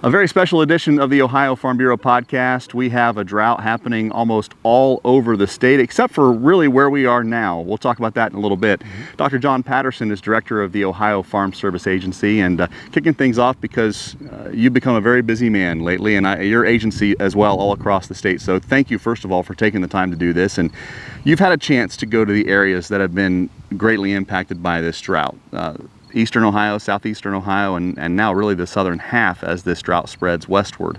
A very special edition of the Ohio Farm Bureau podcast. We have a drought happening almost all over the state, except for really where we are now. We'll talk about that in a little bit. Dr. John Patterson is director of the Ohio Farm Service Agency, and kicking things off because you've become a very busy man lately, and your agency as well, all across the state. So thank you, first of all, for taking the time to do this. And you've had a chance to go to the areas that have been greatly impacted by this drought. Eastern Ohio, southeastern Ohio, and now really the southern half as this drought spreads westward.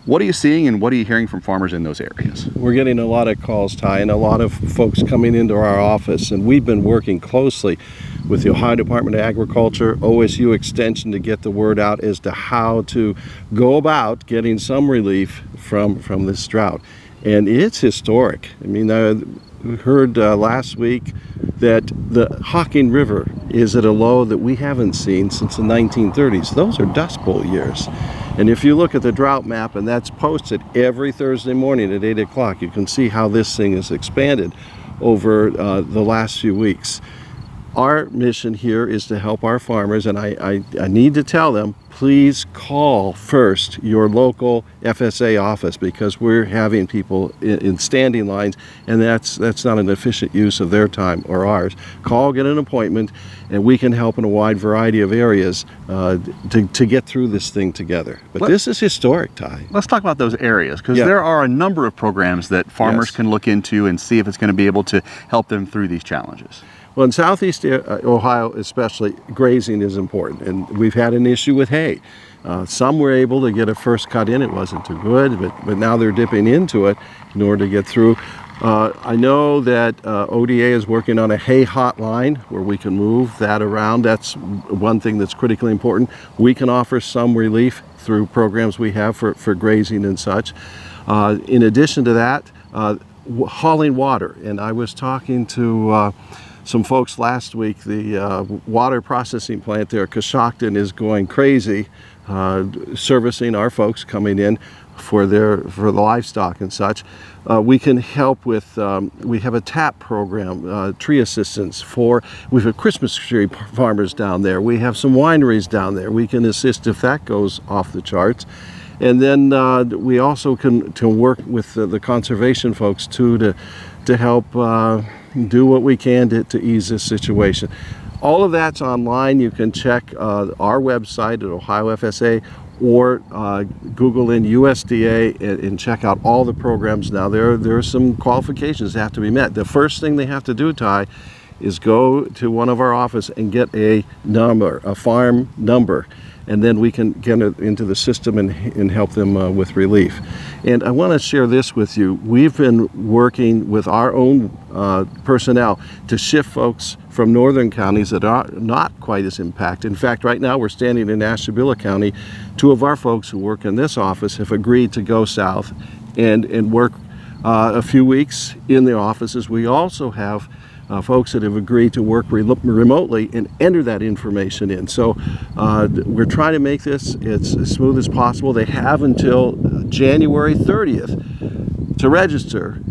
What are you seeing and what are you hearing from farmers in those areas? We're getting a lot of calls, Ty, and a lot of folks coming into our office, and we've been working closely with the Ohio Department of Agriculture, OSU Extension, to get the word out as to how to go about getting some relief from this drought. And it's historic. I mean, we heard last week that the Hocking River is at a low that we haven't seen since the 1930s. Those are Dust Bowl years. And if you look at the drought map, and that's posted every Thursday morning at 8 o'clock, you can see how this thing has expanded over the last few weeks. Our mission here is to help our farmers, and I need to tell them, please call first your local FSA office, because we're having people in standing lines, and that's not an efficient use of their time or ours. Call, get an appointment, and we can help in a wide variety of areas to get through this thing together. But this is historic, Ty. Let's talk about those areas, because there are a number of programs that farmers can look into and see if it's going to be able to help them through these challenges. Well, in southeast Ohio especially, grazing is important, and we've had an issue with hay. Some were able to get a first cut in. It wasn't too good, but now they're dipping into it in order to get through. I know that ODA is working on a hay hotline where we can move that around. That's one thing that's critically important. We can offer some relief through programs we have for grazing and such. In addition to that, hauling water, and I was talking to some folks last week. The water processing plant there, Coshocton, is going crazy, servicing our folks coming in for the livestock and such. We can help with, we have a TAP program, tree assistance we have Christmas tree farmers down there. We have some wineries down there. We can assist if that goes off the charts. And then we also can work with the conservation folks too to help do what we can to ease this situation. All of that's online. You can check our website at Ohio FSA, or Google in USDA and check out all the programs. Now there are some qualifications that have to be met. The first thing they have to do, Ty, is go to one of our office and get a number, a farm number, and then we can get it into the system and help them with relief. And I want to share this with you. We've been working with our own personnel to shift folks from northern counties that are not quite as impacted. In fact, right now we're standing in Ashtabula County. Two of our folks who work in this office have agreed to go south and work a few weeks in the offices. We also have folks that have agreed to work remotely and enter that information in. So we're trying to make this as smooth as possible. They have until January 30th to register.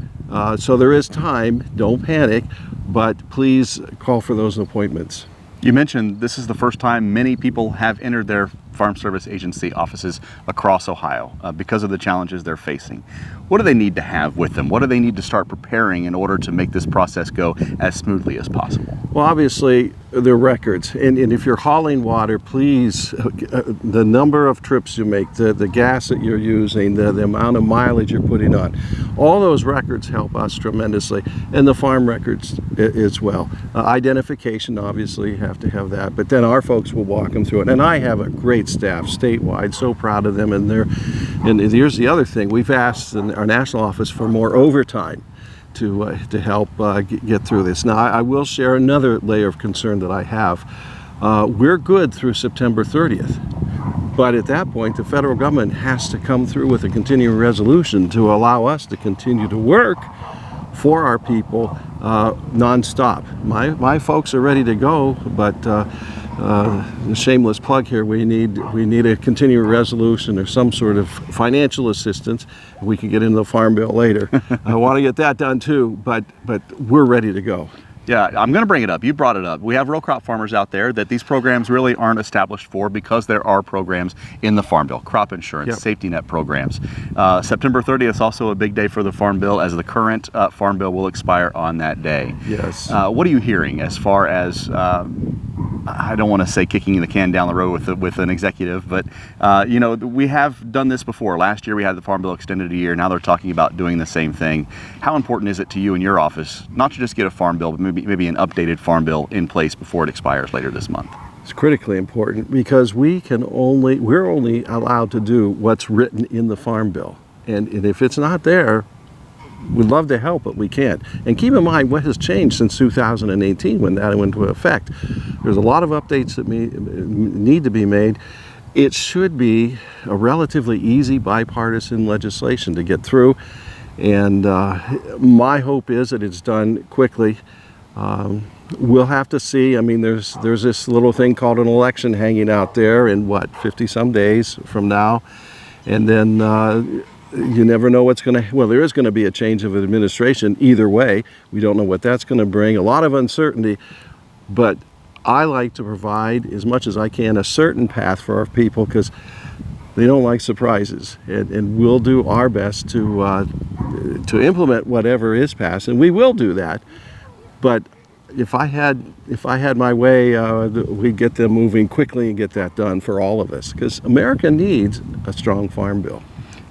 So there is time. Don't panic, but please call for those appointments. You mentioned this is the first time many people have entered their Farm Service Agency offices across Ohio because of the challenges they're facing. What do they need to have with them? What do they need to start preparing in order to make this process go as smoothly as possible? Well, obviously, the records. And if you're hauling water, please, the number of trips you make, the gas that you're using, the amount of mileage you're putting on, all those records help us tremendously. And the farm records as well. Identification, obviously, you have to have that. But then our folks will walk them through it. And I have a great staff statewide, so proud of them. And here's the other thing. We've asked in our national office for more overtime to help get through this. Now, I will share another layer of concern that I have. We're good through September 30th, but at that point, the federal government has to come through with a continuing resolution to allow us to continue to work for our people nonstop. My folks are ready to go, but a shameless plug here, we need a continuing resolution or some sort of financial assistance. We can get into the Farm Bill later. I want to get that done too, but we're ready to go. Yeah, I'm going to bring it up. You brought it up. We have row crop farmers out there that these programs really aren't established for, because there are programs in the Farm Bill, crop insurance, Yep. safety net programs. September 30th is also a big day for the Farm Bill, as the current Farm Bill will expire on that day. Yes. What are you hearing as far as, I don't want to say kicking the can down the road with an executive, but we have done this before. Last year we had the Farm Bill extended a year. Now they're talking about doing the same thing. How important is it to you in your office not to just get a Farm Bill, but maybe an updated Farm Bill in place before it expires later this month? It's critically important, because we're only allowed to do what's written in the Farm Bill. And if it's not there, we'd love to help, but we can't. And keep in mind what has changed since 2018 when that went into effect. There's a lot of updates that need to be made. It should be a relatively easy bipartisan legislation to get through. And my hope is that it's done quickly. We'll have to see. I mean, there's this little thing called an election hanging out there in 50 some days from now. And then you never know what's going to, well, there is going to be a change of administration either way. We don't know what that's going to bring. A lot of uncertainty, but I like to provide as much as I can a certain path for our people, because they don't like surprises, and we'll do our best to implement whatever is passed, and we will do that. But if I had my way, we'd get them moving quickly and get that done for all of us, because America needs a strong Farm Bill.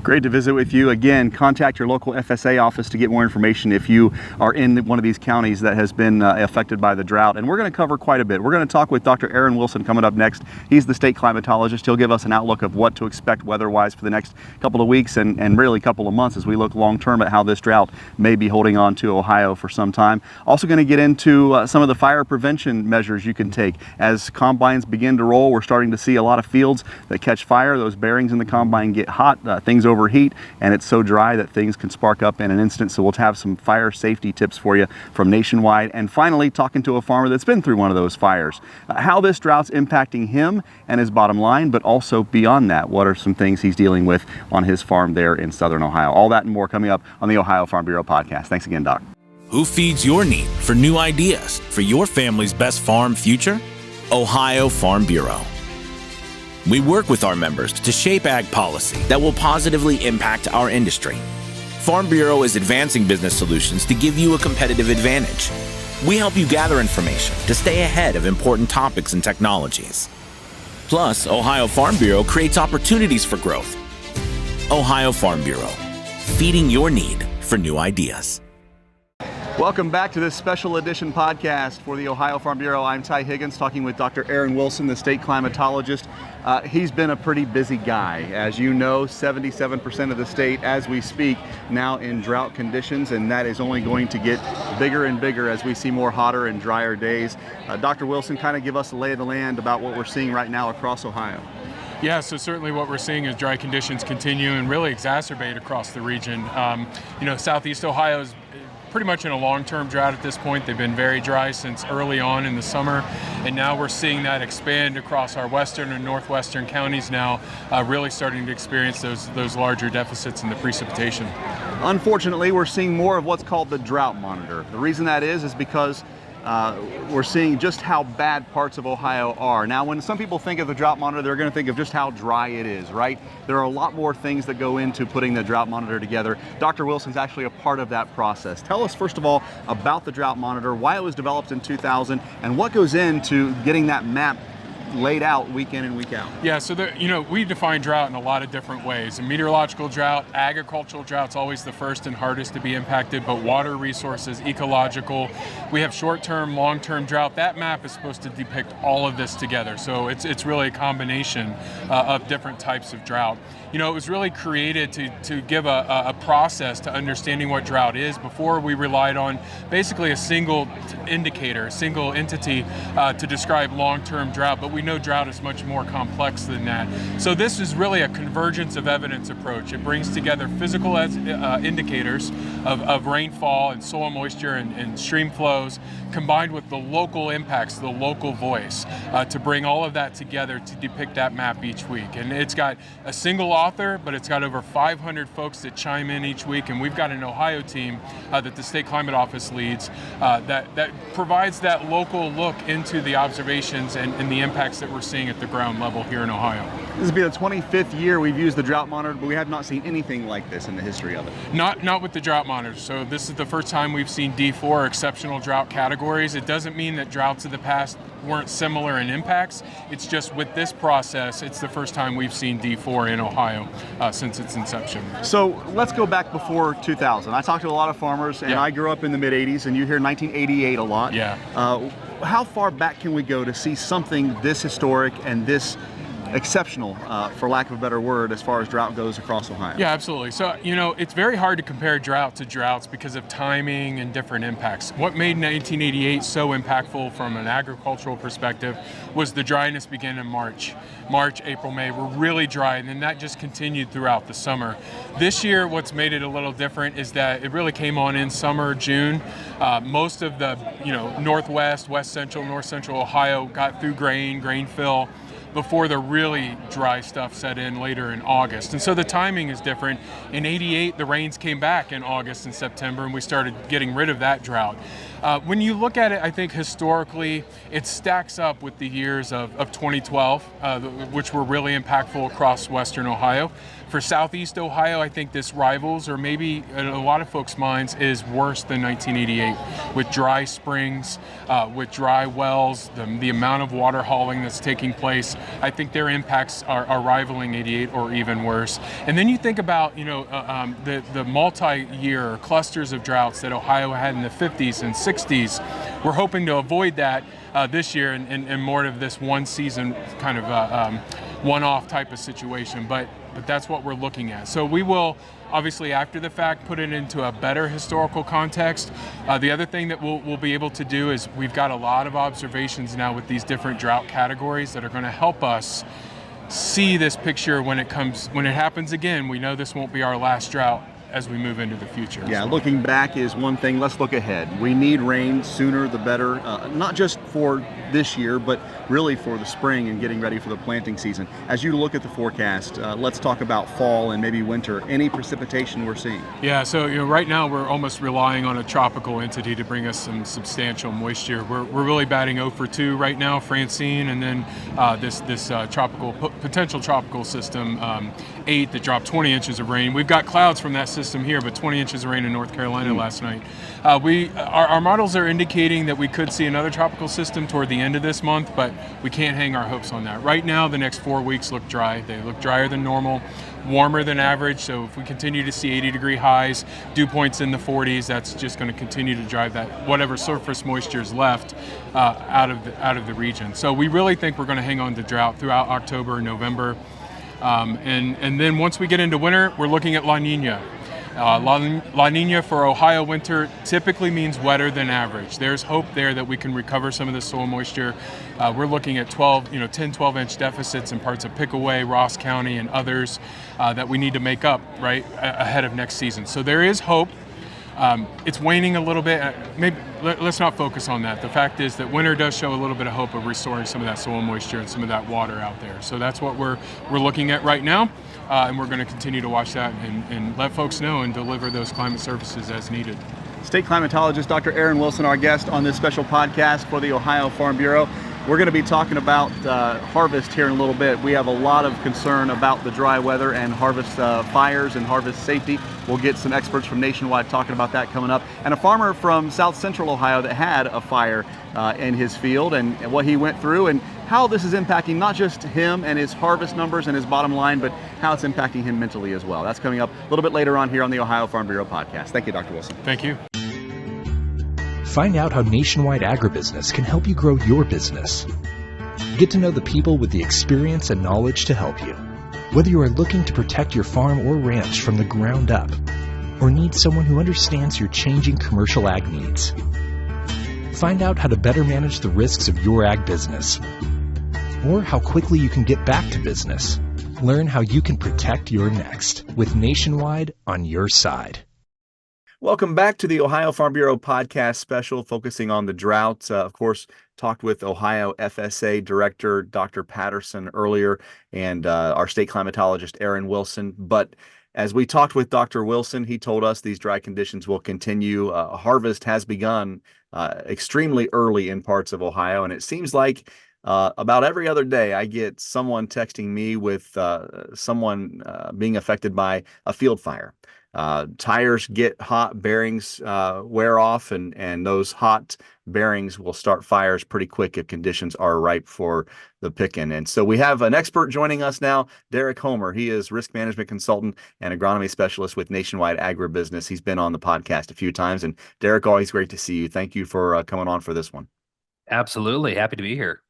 Great to visit with you. Again, contact your local FSA office to get more information if you are in one of these counties that has been affected by the drought. And we're going to cover quite a bit. We're going to talk with Dr. Aaron Wilson coming up next. He's the state climatologist. He'll give us an outlook of what to expect weather-wise for the next couple of weeks and really couple of months as we look long-term at how this drought may be holding on to Ohio for some time. Also going to get into some of the fire prevention measures you can take. As combines begin to roll, we're starting to see a lot of fields that catch fire. Those bearings in the combine get hot, things overheat, and it's so dry that things can spark up in an instant. So we'll have some fire safety tips for you from Nationwide. And finally, talking to a farmer that's been through one of those fires, how this drought's impacting him and his bottom line, but also beyond that, what are some things he's dealing with on his farm there in Southern Ohio. All that and more coming up on the Ohio Farm Bureau podcast. Thanks again, Doc. Who feeds your need for new ideas for your family's best farm future? Ohio Farm Bureau. We work with our members to shape ag policy that will positively impact our industry. Farm Bureau is advancing business solutions to give you a competitive advantage. We help you gather information to stay ahead of important topics and technologies. Plus, Ohio Farm Bureau creates opportunities for growth. Ohio Farm Bureau, feeding your need for new ideas. Welcome back to this special edition podcast for the Ohio Farm Bureau. I'm Ty Higgins, talking with Dr. Aaron Wilson, the state climatologist. He's been a pretty busy guy. As you know, 77% of the state, as we speak, now in drought conditions, and that is only going to get bigger and bigger as we see more hotter and drier days. Dr. Wilson, kind of give us a lay of the land about what we're seeing right now across Ohio. Yeah, so certainly what we're seeing is dry conditions continue and really exacerbate across the region. Southeast Ohio is pretty much in a long-term drought at this point. They've been very dry since early on in the summer, and now we're seeing that expand across our western and northwestern counties now, really starting to experience those larger deficits in the precipitation. Unfortunately, we're seeing more of what's called the drought monitor. The reason that is because we're seeing just how bad parts of Ohio are. Now, when some people think of the drought monitor, they're going to think of just how dry it is, right? There are a lot more things that go into putting the drought monitor together. Dr. Wilson's actually a part of that process. Tell us, first of all, about the drought monitor, why it was developed in 2000, and what goes into getting that map laid out week in and week out. Yeah, so we define drought in a lot of different ways. A meteorological drought, agricultural drought's always the first and hardest to be impacted, but water resources, ecological. We have short-term, long-term drought. That map is supposed to depict all of this together. So it's really a combination of different types of drought. It was really created to give a process to understanding what drought is. Before, we relied on basically a single indicator, a single entity to describe long-term drought, but we we know drought is much more complex than that. So this is really a convergence of evidence approach. It brings together physical indicators of rainfall and soil moisture and stream flows, combined with the local impacts, the local voice, to bring all of that together to depict that map each week. And it's got a single author, but it's got over 500 folks that chime in each week, and we've got an Ohio team that the State Climate Office leads that provides that local look into the observations and the impacts that we're seeing at the ground level here in Ohio. This will be the 25th year we've used the drought monitor, but we have not seen anything like this in the history of it. Not with the drought monitor. So this is the first time we've seen D4 exceptional drought categories. It doesn't mean that droughts of the past weren't similar in impacts. It's just with this process, it's the first time we've seen D4 in Ohio since its inception. So let's go back before 2000. I talked to a lot of farmers, and I grew up in the mid-'80s, and you hear 1988 a lot. Yeah. How far back can we go to see something this historic and this exceptional, for lack of a better word, as far as drought goes across Ohio? Yeah, absolutely. So, it's very hard to compare drought to droughts because of timing and different impacts. What made 1988 so impactful from an agricultural perspective was the dryness began in March. March, April, May were really dry, and then that just continued throughout the summer. This year, what's made it a little different is that it really came on in summer, June. Most of the, northwest, west central, north central Ohio got through grain fill before the really dry stuff set in later in August. And so the timing is different. In 88, the rains came back in August and September, and we started getting rid of that drought. When you look at it, I think historically, it stacks up with the years of 2012, which were really impactful across Western Ohio. For Southeast Ohio, I think this rivals, or maybe in a lot of folks' minds, is worse than 1988, with dry springs, with dry wells, the amount of water hauling that's taking place. I think their impacts are rivaling 88 or even worse. And then you think about, the multi-year clusters of droughts that Ohio had in the 50s and 60s. We're hoping to avoid that this year and more of this one season kind of one-off type of situation. But that's what we're looking at. So we will, obviously after the fact, put it into a better historical context. The other thing that we'll be able to do is we've got a lot of observations now with these different drought categories that are going to help us see this picture when it happens again. We know this won't be our last drought as we move into the future. Yeah, looking back is one thing. Let's look ahead. We need rain sooner the better, not just for this year, but really for the spring and getting ready for the planting season. As you look at the forecast, let's talk about fall and maybe winter. Any precipitation we're seeing? Yeah, so right now we're almost relying on a tropical entity to bring us some substantial moisture. We're really batting 0 for 2 right now, Francine, and then this potential tropical system 8 that dropped 20 inches of rain. We've got clouds from that system here, but 20 inches of rain in North Carolina last night. Our models are indicating that we could see another tropical system toward the end of this month, but we can't hang our hopes on that. Right now, the next 4 weeks look dry. They look drier than normal, warmer than average. So if we continue to see 80-degree highs, dew points in the 40s, that's just going to continue to drive that whatever surface moisture is left out of the region. So we really think we're going to hang on to drought throughout October and November. And then once we get into winter, we're looking at La Nina. La Nina for Ohio winter typically means wetter than average. There's hope there that we can recover some of the soil moisture. We're looking at 10, 12-inch deficits in parts of Pickaway, Ross County, and others that we need to make up right ahead of next season. So there is hope. It's waning a little bit. Maybe let's not focus on that. The fact is that winter does show a little bit of hope of restoring some of that soil moisture and some of that water out there. So that's what we're looking at right now, and we're going to continue to watch that and let folks know and deliver those climate services as needed. State climatologist Dr. Aaron Wilson, our guest on this special podcast for the Ohio Farm Bureau. We're going to be talking about harvest here in a little bit. We have a lot of concern about the dry weather and harvest fires and harvest safety. We'll get some experts from Nationwide talking about that coming up. And a farmer from South Central Ohio that had a fire in his field and what he went through and how this is impacting not just him and his harvest numbers and his bottom line, but how it's impacting him mentally as well. That's coming up a little bit later on here on the Ohio Farm Bureau podcast. Thank you, Dr. Wilson. Thank you. Find out how Nationwide Agribusiness can help you grow your business. Get to know the people with the experience and knowledge to help you. Whether you are looking to protect your farm or ranch from the ground up, or need someone who understands your changing commercial ag needs. Find out how to better manage the risks of your ag business. or how quickly you can get back to business. Learn how you can protect your next with Nationwide on your side. Welcome back to the Ohio Farm Bureau podcast special focusing on the drought. Of course, talked with Ohio FSA Director Dr. Patterson earlier and our state climatologist Aaron Wilson. But as we talked with Dr. Wilson, he told us these dry conditions will continue. Harvest has begun extremely early in parts of Ohio, and it seems like about every other day I get someone texting me with someone being affected by a field fire. Tires get hot, bearings wear off, and those hot bearings will start fires pretty quick if conditions are ripe for the picking. And so we have an expert joining us now, Derek Hommer. He is risk management consultant and agronomy specialist with Nationwide Agribusiness. He's been on the podcast a few times. And Derek, always great to see you. Thank you for coming on for this one. Absolutely. Happy to be here.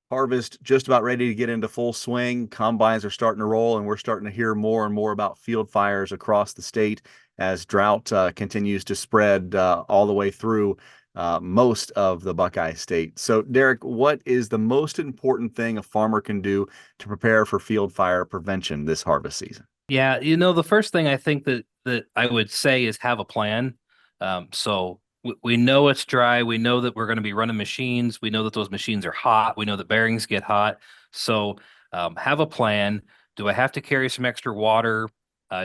Harvest just about ready to get into full swing. Combines are starting to roll, and we're starting to hear more and more about field fires across the state as drought continues to spread all the way through most of the Buckeye State. So, Derek, what is the most important thing a farmer can do to prepare for field fire prevention this harvest season? Yeah, the first thing I think that I would say is have a plan. So we know it's dry. We know that we're going to be running machines. We know that those machines are hot. We know that bearings get hot. So have a plan. Do I have to carry some extra water?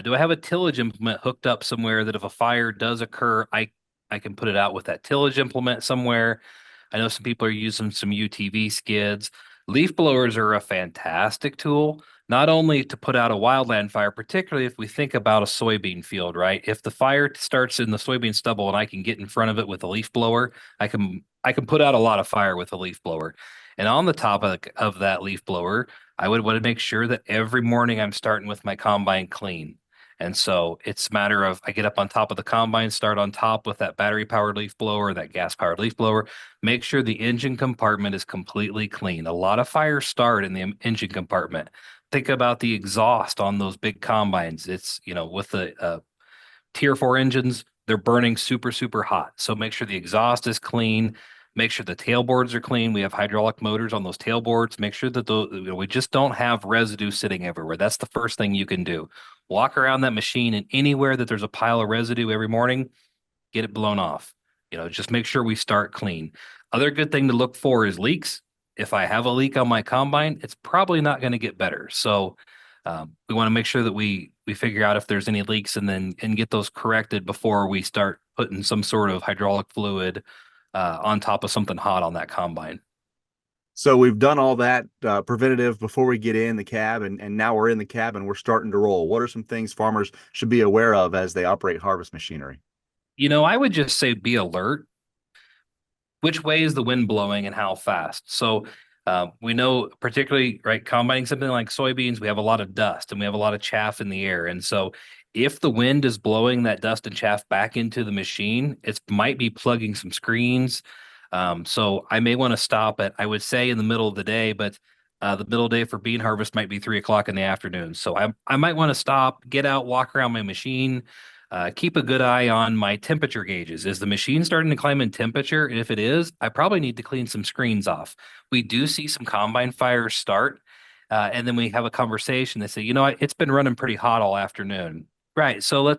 Do I have a tillage implement hooked up somewhere that if a fire does occur, I can put it out with that tillage implement somewhere? I know some people are using some UTV skids. Leaf blowers are a fantastic tool, not only to put out a wildland fire, particularly if we think about a soybean field, right? If the fire starts in the soybean stubble and I can get in front of it with a leaf blower, I can put out a lot of fire with a leaf blower. And on the top of that leaf blower, I would want to make sure that every morning I'm starting with my combine clean. And so it's a matter of I get up on top of the combine, start on top with that battery powered leaf blower, that gas powered leaf blower, make sure the engine compartment is completely clean. A lot of fires start in the engine compartment. Think about the exhaust on those big combines. It's, with the Tier 4 engines, they're burning super, super hot. So make sure the exhaust is clean. Make sure the tailboards are clean. We have hydraulic motors on those tailboards. Make sure that we just don't have residue sitting everywhere. That's the first thing you can do. Walk around that machine, and anywhere that there's a pile of residue every morning, get it blown off. Just make sure we start clean. Other good thing to look for is leaks. If I have a leak on my combine, it's probably not going to get better. So we want to make sure that we figure out if there's any leaks and get those corrected before we start putting some sort of hydraulic fluid on top of something hot on that combine. So we've done all that preventative before we get in the cab, and now we're in the cab and we're starting to roll. What are some things farmers should be aware of as they operate harvest machinery? I would just say be alert. Which way is the wind blowing and how fast? So we know, particularly, right, combining something like soybeans, we have a lot of dust and we have a lot of chaff in the air. And so if the wind is blowing that dust and chaff back into the machine, it might be plugging some screens. So I may want to stop it, I would say, in the middle of the day, but the middle day for bean harvest might be 3 o'clock in the afternoon. So I might want to stop, get out, walk around my machine, keep a good eye on my temperature gauges. Is the machine starting to climb in temperature? And if it is, I probably need to clean some screens off. We do see some combine fires start, and then we have a conversation. They say, it's been running pretty hot all afternoon. Right. So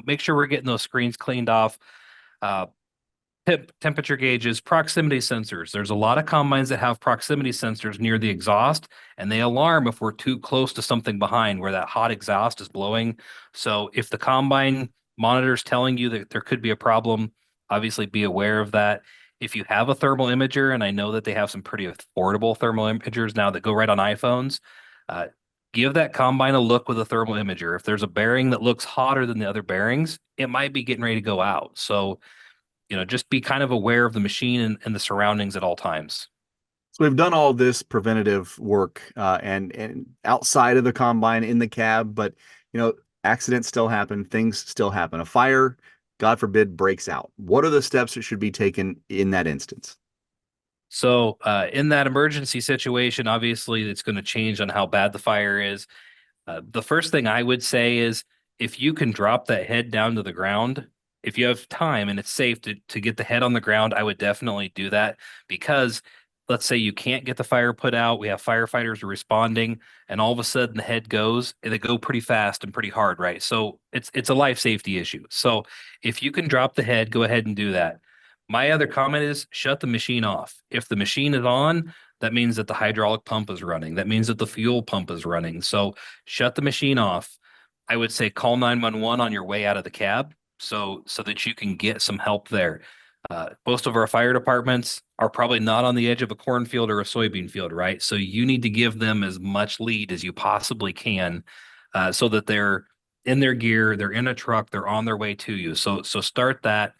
make sure we're getting those screens cleaned off. Temperature gauges, proximity sensors. There's a lot of combines that have proximity sensors near the exhaust, and they alarm if we're too close to something behind where that hot exhaust is blowing. So if the combine monitor is telling you that there could be a problem, obviously be aware of that. If you have a thermal imager, and I know that they have some pretty affordable thermal imagers now that go right on iPhones, give that combine a look with a thermal imager. If there's a bearing that looks hotter than the other bearings, it might be getting ready to go out. So just be kind of aware of the machine and the surroundings at all times. So we've done all this preventative work and outside of the combine in the cab, but accidents still happen, things still happen. A fire, God forbid, breaks out. What are the steps that should be taken in that instance? So in that emergency situation, obviously it's going to change on how bad the fire is. The first thing I would say is if you can drop that head down to the ground, if you have time and it's safe to get the head on the ground, I would definitely do that, because let's say you can't get the fire put out, we have firefighters responding, and all of a sudden the head goes, and they go pretty fast and pretty hard, right? So it's a life safety issue. So if you can drop the head, go ahead and do that. My other comment is shut the machine off. If the machine is on, that means that the hydraulic pump is running. That means that the fuel pump is running. So shut the machine off. I would say call 911 on your way out of the cab so that you can get some help there. Most of our fire departments are probably not on the edge of a cornfield or a soybean field, right? So you need to give them as much lead as you possibly can, so that they're in their gear, they're in a truck, they're on their way to you. So start that.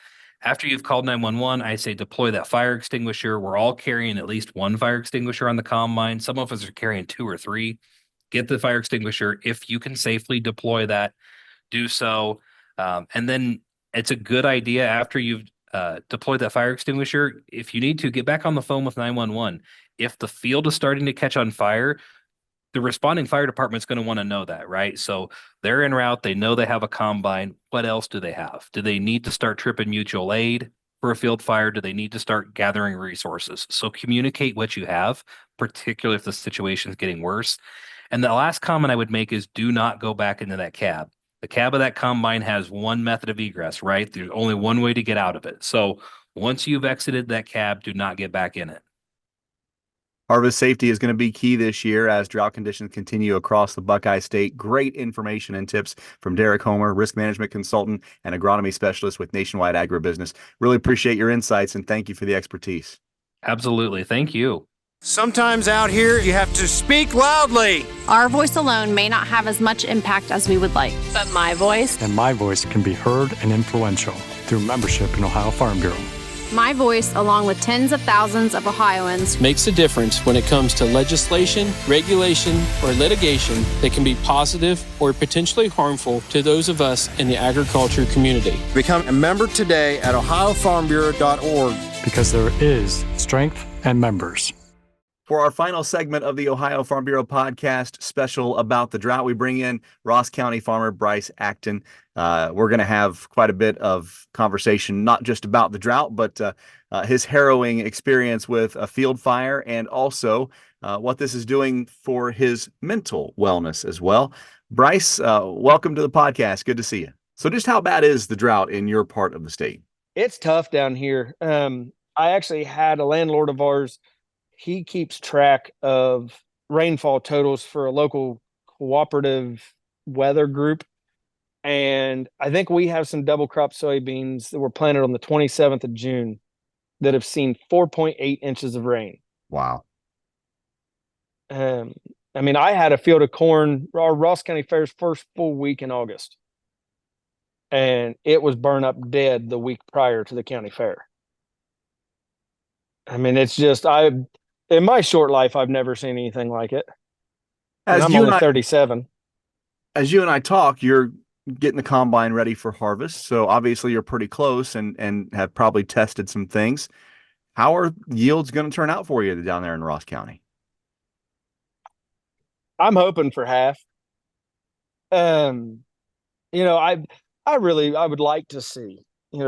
After you've called 911, I say deploy that fire extinguisher. We're all carrying at least one fire extinguisher on the combine. Some of us are carrying two or three. Get the fire extinguisher. If you can safely deploy that, do so. And then it's a good idea after you've deployed that fire extinguisher, if you need to, get back on the phone with 911. If the field is starting to catch on fire, the responding fire department's going to want to know that, right? So they're en route. They know they have a combine. What else do they have? Do they need to start tripping mutual aid for a field fire? Do they need to start gathering resources? So communicate what you have, particularly if the situation is getting worse. And the last comment I would make is do not go back into that cab. The cab of that combine has one method of egress, right? There's only one way to get out of it. So once you've exited that cab, do not get back in it. Harvest safety is going to be key this year as drought conditions continue across the Buckeye State. Great information and tips from Derek Hommer, risk management consultant and agronomy specialist with Nationwide Agribusiness. Really appreciate your insights and thank you for the expertise. Absolutely. Thank you. Sometimes out here, you have to speak loudly. Our voice alone may not have as much impact as we would like, but my voice and my voice can be heard and influential through membership in Ohio Farm Bureau. My voice, along with tens of thousands of Ohioans, makes a difference when it comes to legislation, regulation, or litigation that can be positive or potentially harmful to those of us in the agriculture community. Become a member today at ohiofarmbureau.org. Because there is strength and members. For our final segment of the Ohio Farm Bureau podcast special about the drought, we bring in Ross County farmer Brice Acton. We're going to have quite a bit of conversation, not just about the drought, but his harrowing experience with a field fire and also what this is doing for his mental wellness as well. Brice, welcome to the podcast. Good to see you. So just how bad is the drought in your part of the state? It's tough down here. I actually had a landlord of ours. He keeps track of rainfall totals for a local cooperative weather group. And I think we have some double crop soybeans that were planted on the 27th of June that have seen 4.8 inches of rain. Wow. I mean, I had a field of corn, our Ross County Fair's first full week in August. And it was burned up dead the week prior to the county fair. I mean, it's just, in my short life, I've never seen anything like it. And I'm only 37. As you and I talk, you're getting the combine ready for harvest. So obviously you're pretty close and have probably tested some things. How are yields going to turn out for you down there in Ross County? I'm hoping for half. I would like to see,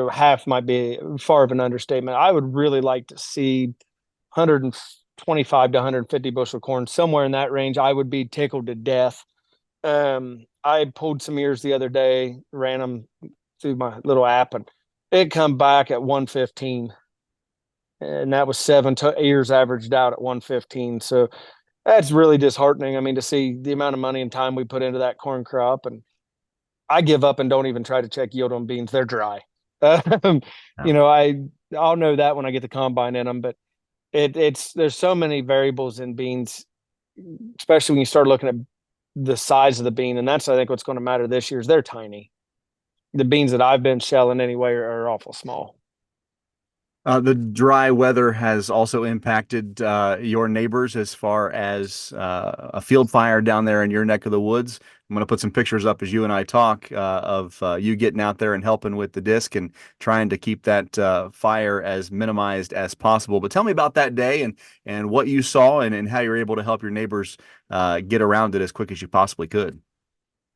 half might be far of an understatement. I would really like to see 125 to 150 bushel corn, somewhere in that range. I would be tickled to death. I pulled some ears the other day, ran them through my little app, and it come back at 115. And that was 7 ears averaged out at 115. So that's really disheartening. I mean, to see the amount of money and time we put into that corn crop. And I give up and don't even try to check yield on beans. They're dry. I'll know that when I get the combine in them, but there's so many variables in beans, especially when you start looking at the size of the bean. And that's, I think, what's going to matter this year is they're tiny. The beans that I've been shelling anyway are awful small. The dry weather has also impacted your neighbors as far as a field fire down there in your neck of the woods. I'm going to put some pictures up as you and I talk of you getting out there and helping with the disc and trying to keep that fire as minimized as possible. But tell me about that day and what you saw and how you were able to help your neighbors get around it as quick as you possibly could.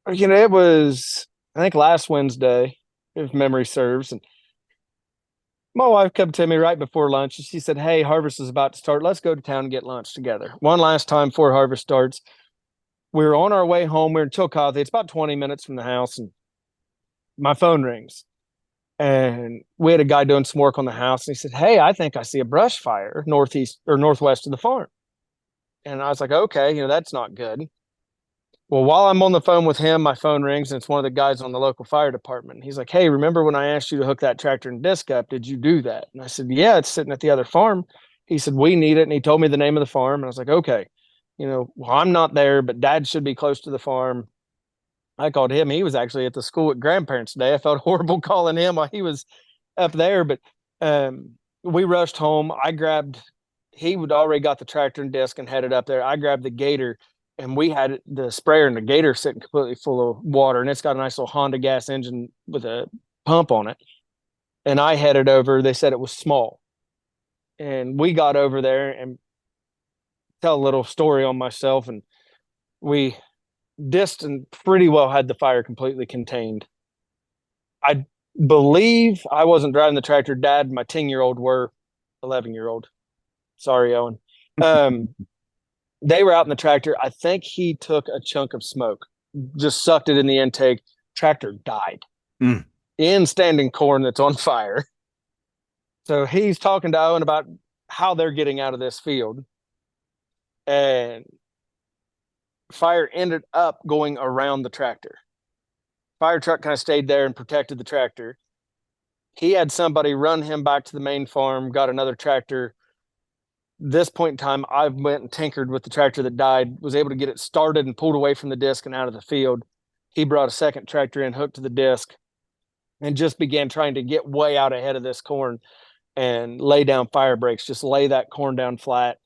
It was, I think, last Wednesday, if memory serves, and My wife come to me right before lunch and she said, "Hey, harvest is about to start. Let's go to town and get lunch together." One last time before harvest starts. We were on our way home. We're in Chillicothe. It's about 20 minutes from the house, and my phone rings. And we had a guy doing some work on the house, and he said, "Hey, I think I see a brush fire northeast or northwest of the farm." And I was like, "Okay, that's not good." Well, while I'm on the phone with him, my phone rings, and it's one of the guys on the local fire department. He's like, "Hey, remember when I asked you to hook that tractor and disc up? Did you do that?" And I said, "Yeah, it's sitting at the other farm." He said, "We need it." And he told me the name of the farm. And I was like, "Okay, well, I'm not there, but Dad should be close to the farm." I called him. He was actually at the school at grandparents' day. I felt horrible calling him while he was up there, but we rushed home. He would already got the tractor and disc and headed up there. I grabbed the gator, and we had the sprayer and the gator sitting completely full of water, and it's got a nice little Honda gas engine with a pump on it. And I headed over. They said it was small, and we got over there and tell a little story on myself, and we distant pretty well had the fire completely contained. I believe I wasn't driving the tractor. Dad and my 10-year-old were. 11-year-old. Sorry, Owen. They were out in the tractor. I think he took a chunk of smoke, just sucked it in the intake. Tractor died in standing corn that's on fire. So he's talking to Owen about how they're getting out of this field. And fire ended up going around the tractor. Fire truck kind of stayed there and protected the tractor. He had somebody run him back to the main farm, got another tractor. This point in time, I went and tinkered with the tractor that died, was able to get it started and pulled away from the disc and out of the field. He brought a second tractor in, hooked to the disc, and just began trying to get way out ahead of this corn and lay down fire breaks, just lay that corn down flat.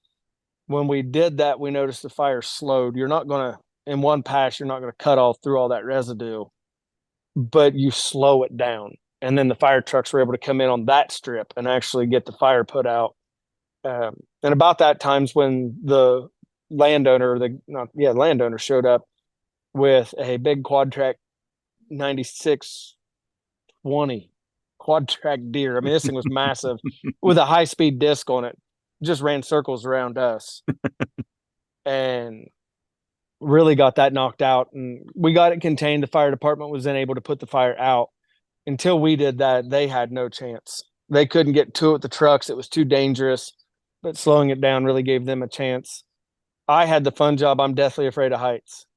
When we did that, we noticed the fire slowed. You're not going to, in one pass, you're not going to cut all through all that residue, but you slow it down. And then the fire trucks were able to come in on that strip and actually get the fire put out. And about that time's when the landowner showed up with a big quad track 9620 quad track deer. I mean, this thing was massive with a high speed disc on it. Just ran circles around us and really got that knocked out. And we got it contained. The fire department was then able to put the fire out. Until we did that, they had no chance. They couldn't get to it with the trucks. It was too dangerous, but slowing it down really gave them a chance. I had the fun job. I'm deathly afraid of heights.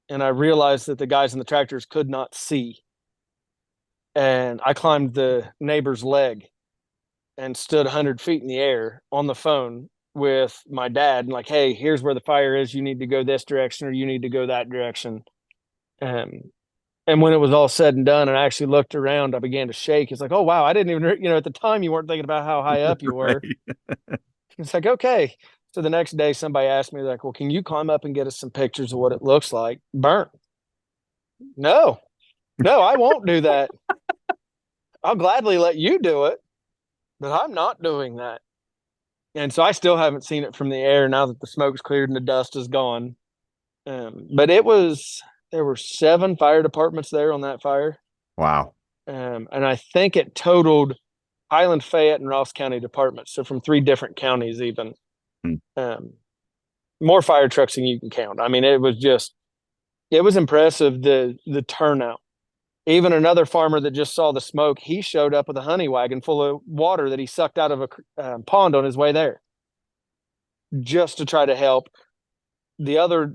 And I realized that the guys in the tractors could not see. And I climbed the neighbor's leg and stood 100 feet in the air on the phone with my dad and like, "Hey, here's where the fire is. You need to go this direction or you need to go that direction." And when it was all said and done and I actually looked around, I began to shake. It's like, "Oh, wow, I didn't even, at the time you weren't thinking about how high up you were." Right. It's like, okay. So the next day somebody asked me like, "Well, can you climb up and get us some pictures of what it looks like burnt?" No, I won't do that. I'll gladly let you do it, but I'm not doing that. And so I still haven't seen it from the air now that the smoke's cleared and the dust is gone. But there were 7 fire departments there on that fire. Wow. And I think it totaled Highland, Fayette, and Ross County departments. So from 3 different counties even. More fire trucks than you can count. I mean, it was impressive, the turnout. Even another farmer that just saw the smoke, he showed up with a honey wagon full of water that he sucked out of a pond on his way there just to try to help. The other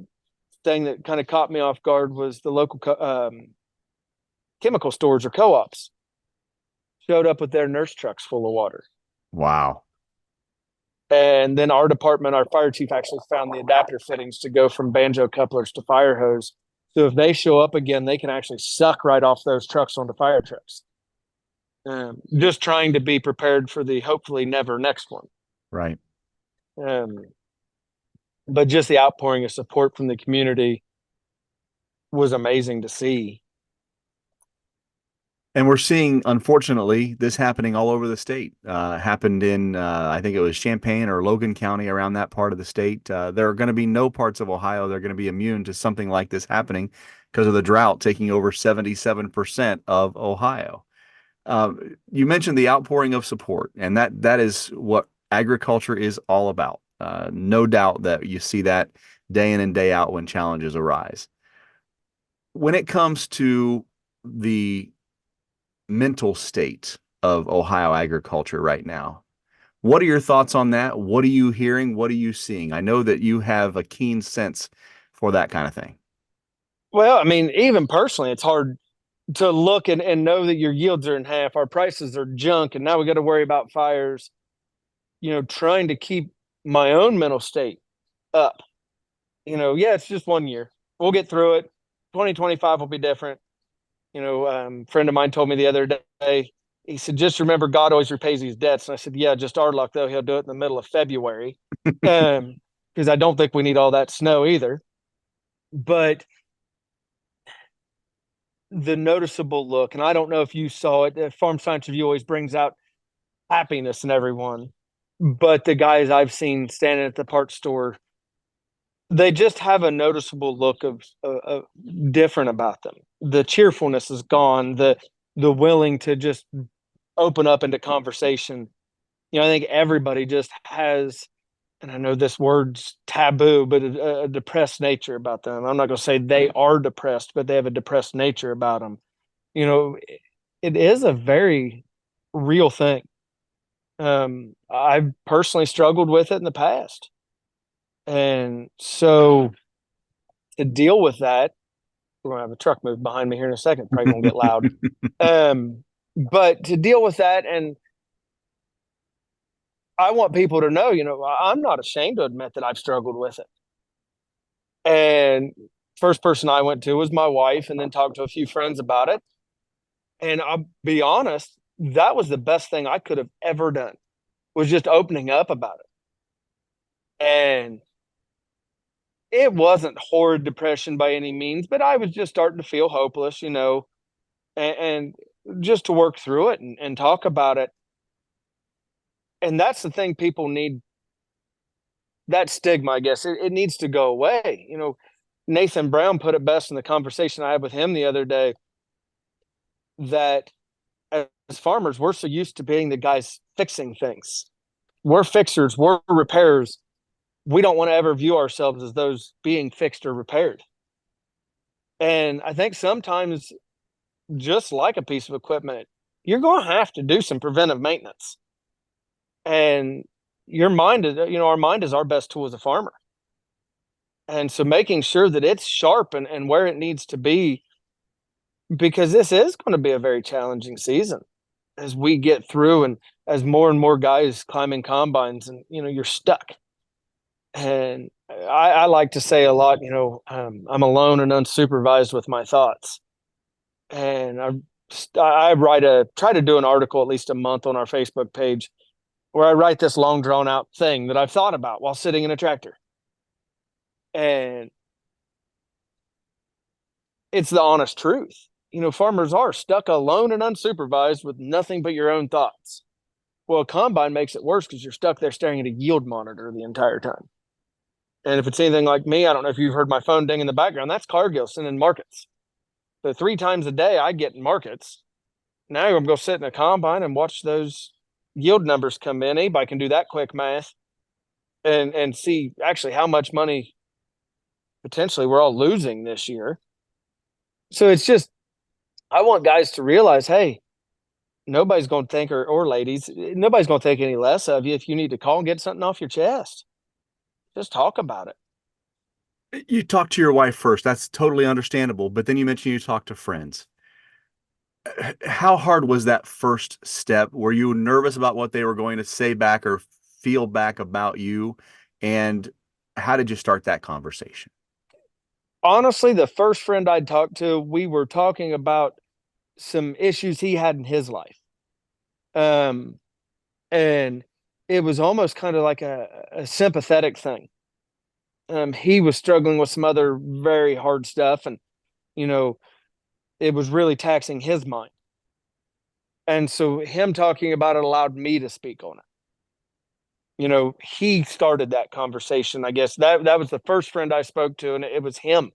thing that kind of caught me off guard was the local chemical stores or co-ops showed up with their nurse trucks full of water. Wow. And then our department, our fire chief actually found the adapter fittings to go from banjo couplers to fire hose. So if they show up again, they can actually suck right off those trucks onto fire trucks. Just trying to be prepared for the hopefully never next one. Right. But just the outpouring of support from the community was amazing to see. And we're seeing, unfortunately, this happening all over the state. Happened in, I think it was Champaign or Logan County, around that part of the state. There are going to be no parts of Ohio that are going to be immune to something like this happening because of the drought taking over 77% of Ohio. You mentioned the outpouring of support, and that is what agriculture is all about. No doubt that you see that day in and day out when challenges arise. When it comes to the mental state of Ohio agriculture right now, what are your thoughts on that? What are you hearing? What are you seeing? I know that you have a keen sense for that kind of thing. Well, I mean, even personally, it's hard to look and know that your yields are in half, our prices are junk, and now we got to worry about fires. Trying to keep my own mental state up. Yeah, it's just 1 year. We'll get through it. 2025 will be different. Friend of mine told me the other day, he said, just remember God always repays his debts. And I said, yeah, just our luck, though. He'll do it in the middle of February. Because I don't think we need all that snow either. But the noticeable look, and I don't know if you saw it, Farm Science Review always brings out happiness in everyone. But the guys I've seen standing at the parts store, they just have a noticeable look of different about them. The cheerfulness is gone. The willing to just open up into conversation. I think everybody just has, and I know this word's taboo, but a depressed nature about them. I'm not going to say they are depressed, but they have a depressed nature about them. It is a very real thing. I've personally struggled with it in the past. And so to deal with that, we're gonna have a truck move behind me here in a second, probably gonna get loud. But to deal with that, and I want people to know, I'm not ashamed to admit that I've struggled with it. And first person I went to was my wife, and then talked to a few friends about it. And I'll be honest, that was the best thing I could have ever done, was just opening up about it. And it wasn't horrid depression by any means, but I was just starting to feel hopeless, and just to work through it and talk about it. And that's the thing people need, that stigma, I guess, it needs to go away. Nathan Brown put it best in the conversation I had with him the other day, that as farmers, we're so used to being the guys fixing things. We're fixers, we're repairers. We don't want to ever view ourselves as those being fixed or repaired. And I think sometimes, just like a piece of equipment, you're going to have to do some preventive maintenance. And your mind is, our mind is our best tool as a farmer. And so making sure that it's sharp and where it needs to be, because this is going to be a very challenging season as we get through, and as more and more guys climbing combines, and, you're stuck. And I like to say a lot, I'm alone and unsupervised with my thoughts. And I try to do an article at least a month on our Facebook page, where I write this long drawn out thing that I've thought about while sitting in a tractor. And it's the honest truth. Farmers are stuck alone and unsupervised with nothing but your own thoughts. Well, a combine makes it worse, because you're stuck there staring at a yield monitor the entire time. And if it's anything like me, I don't know if you've heard my phone ding in the background, that's Cargill sending markets. So 3 times a day I get in markets. Now I'm going to go sit in a combine and watch those yield numbers come in. Anybody can do that quick math and see actually how much money potentially we're all losing this year. So it's just, I want guys to realize, hey, nobody's going to think, or ladies, nobody's going to think any less of you if you need to call and get something off your chest. Just talk about it. You talk to your wife first. That's totally understandable. But then you mentioned you talk to friends. How hard was that first step? Were you nervous about what they were going to say back or feel back about you? And how did you start that conversation? Honestly, the first friend I'd talked to, we were talking about some issues he had in his life. And it was almost kind of like a sympathetic thing. He was struggling with some other very hard stuff, and, it was really taxing his mind. And so him talking about it allowed me to speak on it. He started that conversation. I guess that was the first friend I spoke to, and it was him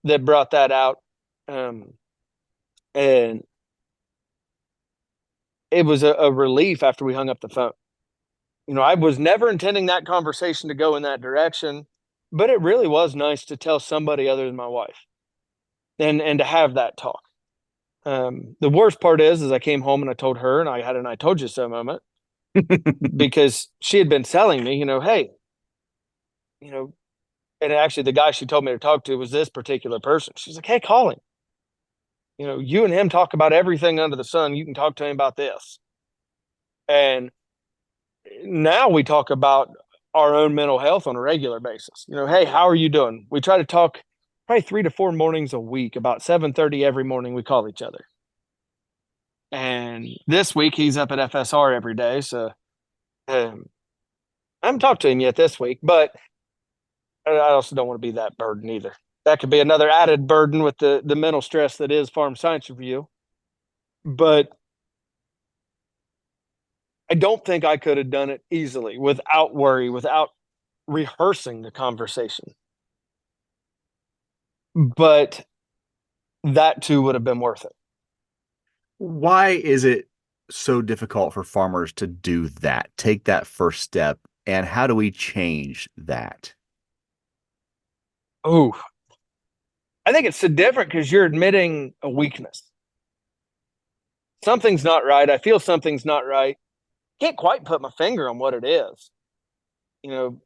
that brought that out. And it was a relief after we hung up the phone. I was never intending that conversation to go in that direction, but it really was nice to tell somebody other than my wife and to have that talk. The worst part is I came home and I told her, and I had an I told you so moment because she had been telling me, hey, and actually the guy she told me to talk to was this particular person. She's like, hey, call him. You and him talk about everything under the sun. You can talk to him about this. And now we talk about our own mental health on a regular basis. Hey, how are you doing? We try to talk probably 3 to 4 mornings a week. About 7:30 every morning we call each other. And this week he's up at FSR every day. So I haven't talked to him yet this week, but I also don't want to be that burden either. That could be another added burden with the mental stress that is Farm Science Review. But I don't think I could have done it easily without worry, without rehearsing the conversation. But that too would have been worth it. Why is it so difficult for farmers to do that, take that first step, and how do we change that? Oh, I think it's so different because you're admitting a weakness. Something's not right. I feel something's not right. Can't quite put my finger on what it is. You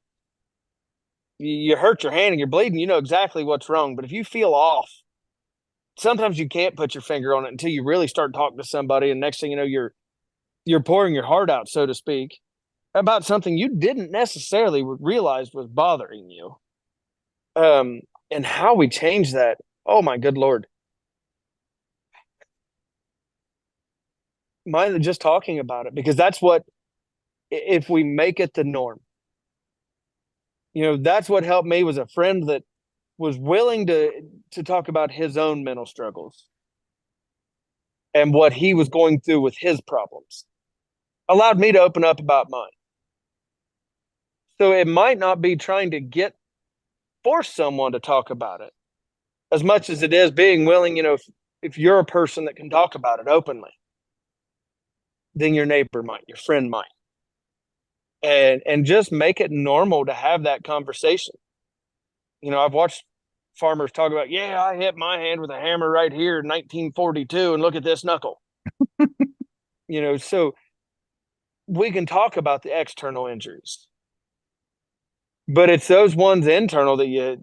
hurt your hand and you're bleeding, you know exactly what's wrong. But if you feel off, sometimes you can't put your finger on it until you really start talking to somebody. And next thing you know, you're pouring your heart out, so to speak, about something you didn't necessarily realize was bothering you. And how we change that. Oh my good Lord. Mind just talking about it, because that's what, if we make it the norm, that's what helped me, was a friend that was willing to talk about his own mental struggles and what he was going through with his problems, allowed me to open up about mine. So it might not be trying to force someone to talk about it as much as it is being willing, if you're a person that can talk about it openly, then your neighbor might, your friend might. And just make it normal to have that conversation. I've watched farmers talk about, yeah, I hit my hand with a hammer right here in 1942, and look at this knuckle. So we can talk about the external injuries, but it's those ones internal that you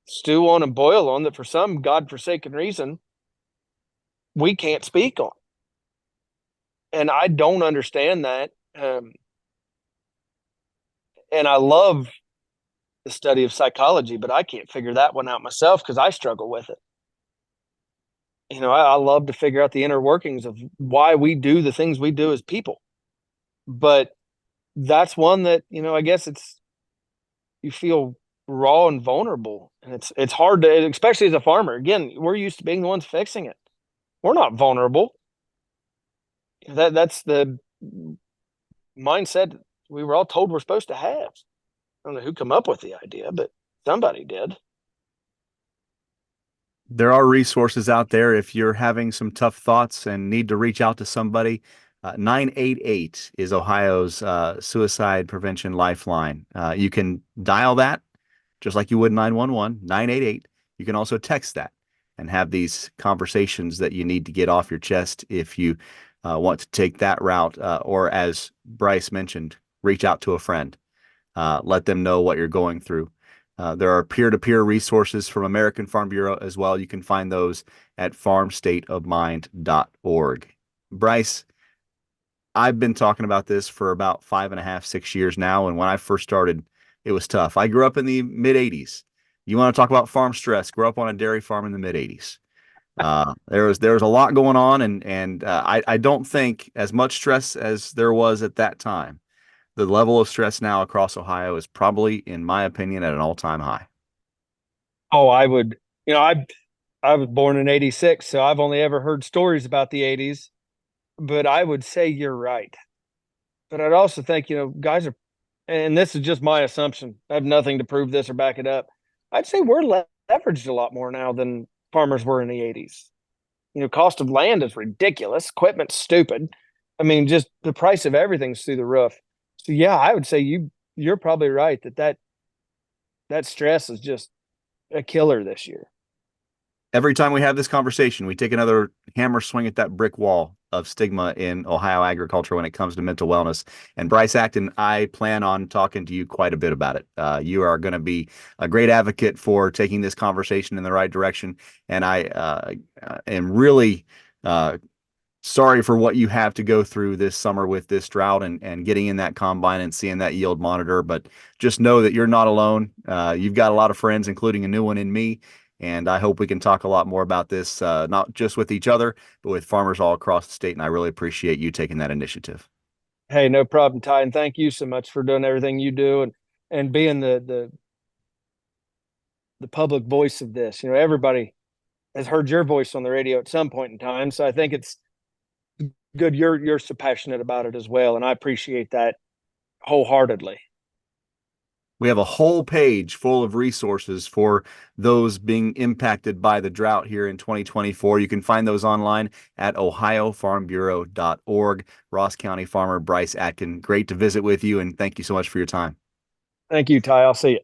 stew on and boil on that for some godforsaken reason we can't speak on. And I don't understand that. And I love the study of psychology, but I can't figure that one out myself because I struggle with it. I love to figure out the inner workings of why we do the things we do as people. But that's one that, I guess you feel raw and vulnerable. And it's hard to, especially as a farmer. Again, we're used to being the ones fixing it. We're not vulnerable. That's the mindset we were all told we're supposed to have. I don't know who come up with the idea, but somebody did. There are resources out there if you're having some tough thoughts and need to reach out to somebody. 988 is Ohio's suicide prevention lifeline. You can dial that just like you would 911, 988. You can also text that and have these conversations that you need to get off your chest if you want to take that route. Or as Brice mentioned, reach out to a friend. Let them know what you're going through. There are peer-to-peer resources from American Farm Bureau as well. You can find those at farmstateofmind.org. Brice, I've been talking about this for about 5.5, 6 years now. And when I first started, it was tough. I grew up in the mid-'80s. You want to talk about farm stress? Grew up on a dairy farm in the mid-'80s. There was a lot going on, and I don't think as much stress as there was at that time. The level of stress now across Ohio is probably, in my opinion, at an all-time high. Oh, I would, I was born in 86, so I've only ever heard stories about the 80s, but I would say you're right. But I'd also think, guys are, and this is just my assumption, I have nothing to prove this or back it up. I'd say we're leveraged a lot more now than farmers were in the 80s. Cost of land is ridiculous. Equipment's stupid. I mean, just the price of everything's through the roof. So yeah, I would say you're probably right that stress is just a killer this year. Every time we have this conversation, we take another hammer swing at that brick wall of stigma in Ohio agriculture when it comes to mental wellness. And Brice Acton, I plan on talking to you quite a bit about it. You are going to be a great advocate for taking this conversation in the right direction. And I am really sorry for what you have to go through this summer with this drought and getting in that combine and seeing that yield monitor. But just know that you're not alone. You've got a lot of friends, including a new one in me. And I hope we can talk a lot more about this, not just with each other, but with farmers all across the state. And I really appreciate you taking that initiative. Hey, no problem, Ty. And thank you so much for doing everything you do and being the public voice of this. You know, everybody has heard your voice on the radio at some point in time. So I think it's good you're so passionate about it as well. And I appreciate that wholeheartedly. We have a whole page full of resources for those being impacted by the drought here in 2024. You can find those online at ohiofarmbureau.org. Ross County farmer Brice Acton, great to visit with you, and thank you so much for your time. Thank you, Ty. I'll see you.